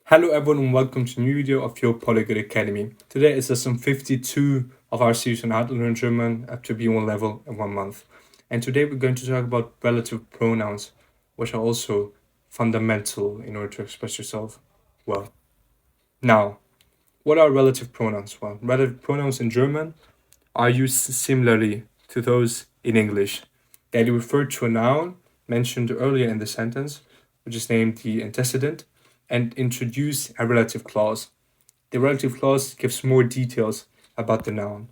Hello everyone and welcome to a new video of your Polyglot Academy. Today is lesson 52 of our series on how to learn German up to B1 level in 1 month. And today we're going to talk about relative pronouns, which are also fundamental in order to express yourself well. Now, what are relative pronouns? Well, relative pronouns in German are used similarly to those in English. They refer to a noun mentioned earlier in the sentence, which is named the antecedent, and introduce a relative clause. The relative clause gives more details about the noun.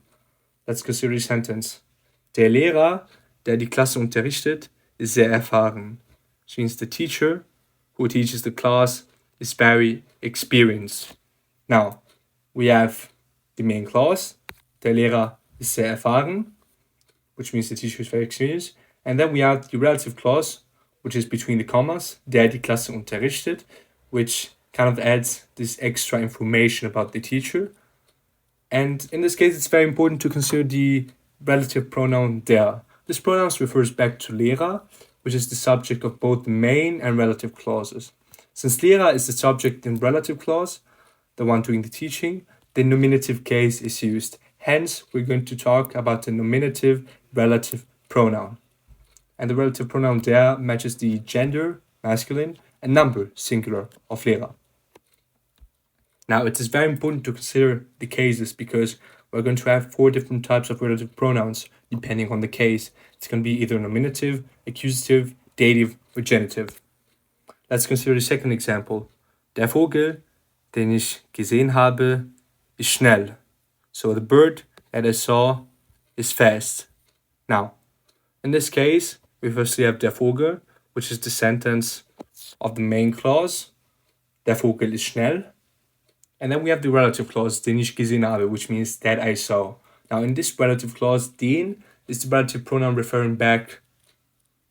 Let's consider the sentence. Der Lehrer, der die Klasse unterrichtet, ist sehr erfahren. Which means the teacher who teaches the class is very experienced. Now, we have the main clause. Der Lehrer ist sehr erfahren, which means the teacher is very experienced. And then we have the relative clause, which is between the commas, der die Klasse unterrichtet, which kind of adds this extra information about the teacher. And in this case, it's very important to consider the relative pronoun der. This pronoun refers back to Lehrer, which is the subject of both the main and relative clauses. Since Lehrer is the subject in relative clause, the one doing the teaching, the nominative case is used. Hence, we're going to talk about the nominative relative pronoun. And the relative pronoun der matches the gender, masculine, and number, singular, of Lehrer. Now, it is very important to consider the cases because we're going to have 4 different types of relative pronouns depending on the case. It's going to be either nominative, accusative, dative, or genitive. Let's consider the second example. Der Vogel, den ich gesehen habe, ist schnell. So the bird that I saw is fast. Now, in this case, we firstly have der Vogel, which is the sentence of the main clause. Der Vogel ist schnell. And then we have the relative clause, den ich gesehen habe, which means that I saw. Now, in this relative clause, den is the relative pronoun referring back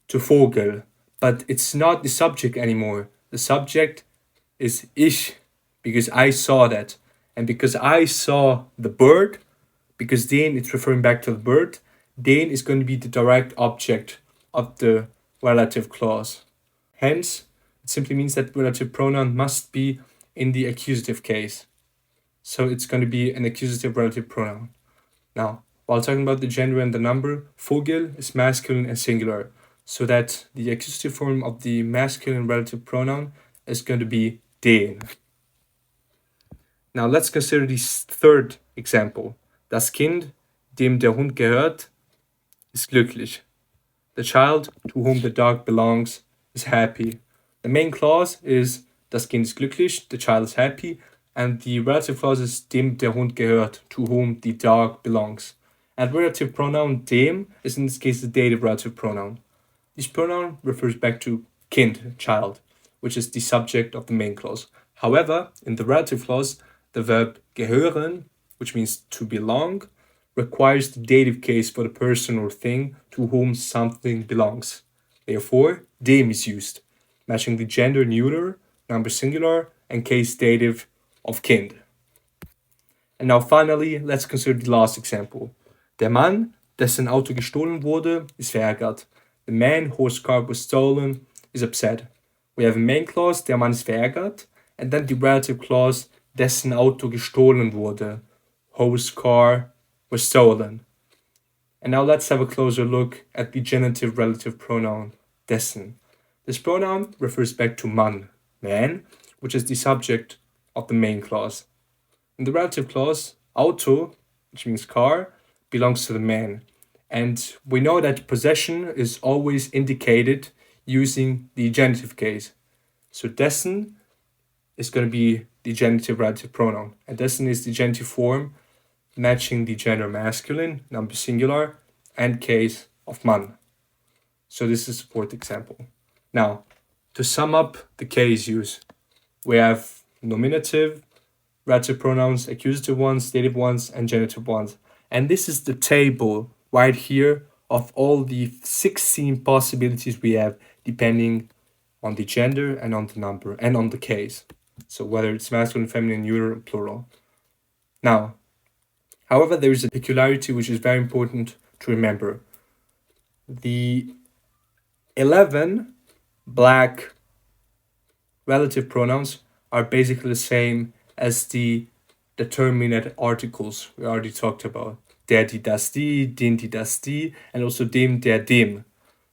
to Vogel, but it's not the subject anymore. The subject is ich, because I saw that. And because I saw the bird, because den is referring back to the bird, den is going to be the direct object of the relative clause. Hence, it simply means that relative pronoun must be in the accusative case. So it's going to be an accusative relative pronoun. Now, while talking about the gender and the number, Vogel is masculine and singular, so that the accusative form of the masculine relative pronoun is going to be den. Now let's consider the third example. Das Kind, dem der Hund gehört, ist glücklich. The child to whom the dog belongs is happy. The main clause is das Kind ist glücklich, the child is happy, and the relative clause is dem der Hund gehört, to whom the dog belongs. And relative pronoun dem is in this case the dative relative pronoun. This pronoun refers back to Kind, child, which is the subject of the main clause. However, in the relative clause, the verb gehören, which means to belong, requires the dative case for the person or thing to whom something belongs. Therefore, dem is used, matching the gender neuter, number singular, and case dative of Kind. And now finally, let's consider the last example. Der Mann, dessen Auto gestohlen wurde, ist verärgert. The man whose car was stolen is upset. We have a main clause, der Mann ist verärgert, and then the relative clause, dessen Auto gestohlen wurde, whose car was stolen. And now let's have a closer look at the genitive relative pronoun, dessen. This pronoun refers back to man, which is the subject of the main clause. In the relative clause, Auto, which means car, belongs to the man. And we know that possession is always indicated using the genitive case. So dessen is going to be the genitive relative pronoun. And dessen is the genitive form matching the gender masculine, number singular, and case of man. So this is the fourth example. Now, to sum up the case use, we have nominative, relative pronouns, accusative ones, dative ones, and genitive ones. And this is the table right here of all the 16 possibilities we have depending on the gender and on the number and on the case. So whether it's masculine, feminine, neuter, or plural. Now, however, there is a peculiarity which is very important to remember. The 11 black relative pronouns are basically the same as the determinate articles we already talked about. Der, die, das, die, den, die, das, die, and also dem, der, dem.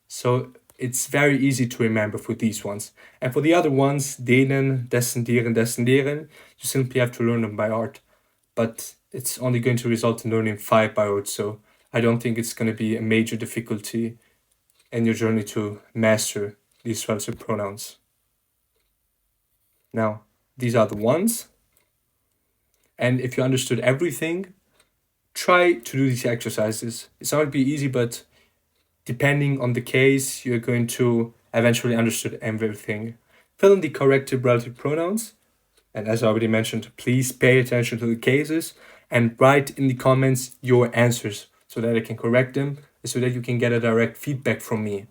So it's very easy to remember for these ones. And for the other ones, denen, dessen, deren, you simply have to learn them by heart. But it's only going to result in learning 5 by heart, so I don't think it's going to be a major difficulty in your journey to master these relative pronouns. Now, these are the ones. And if you understood everything, try to do these exercises. It's not going to be easy, but depending on the case, you're going to eventually understood everything. Fill in the corrected relative pronouns. And as I already mentioned, please pay attention to the cases and write in the comments your answers so that I can correct them, so that you can get a direct feedback from me,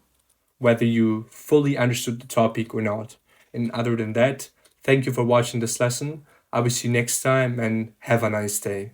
whether you fully understood the topic or not. And other than that, thank you for watching this lesson. I will see you next time and have a nice day.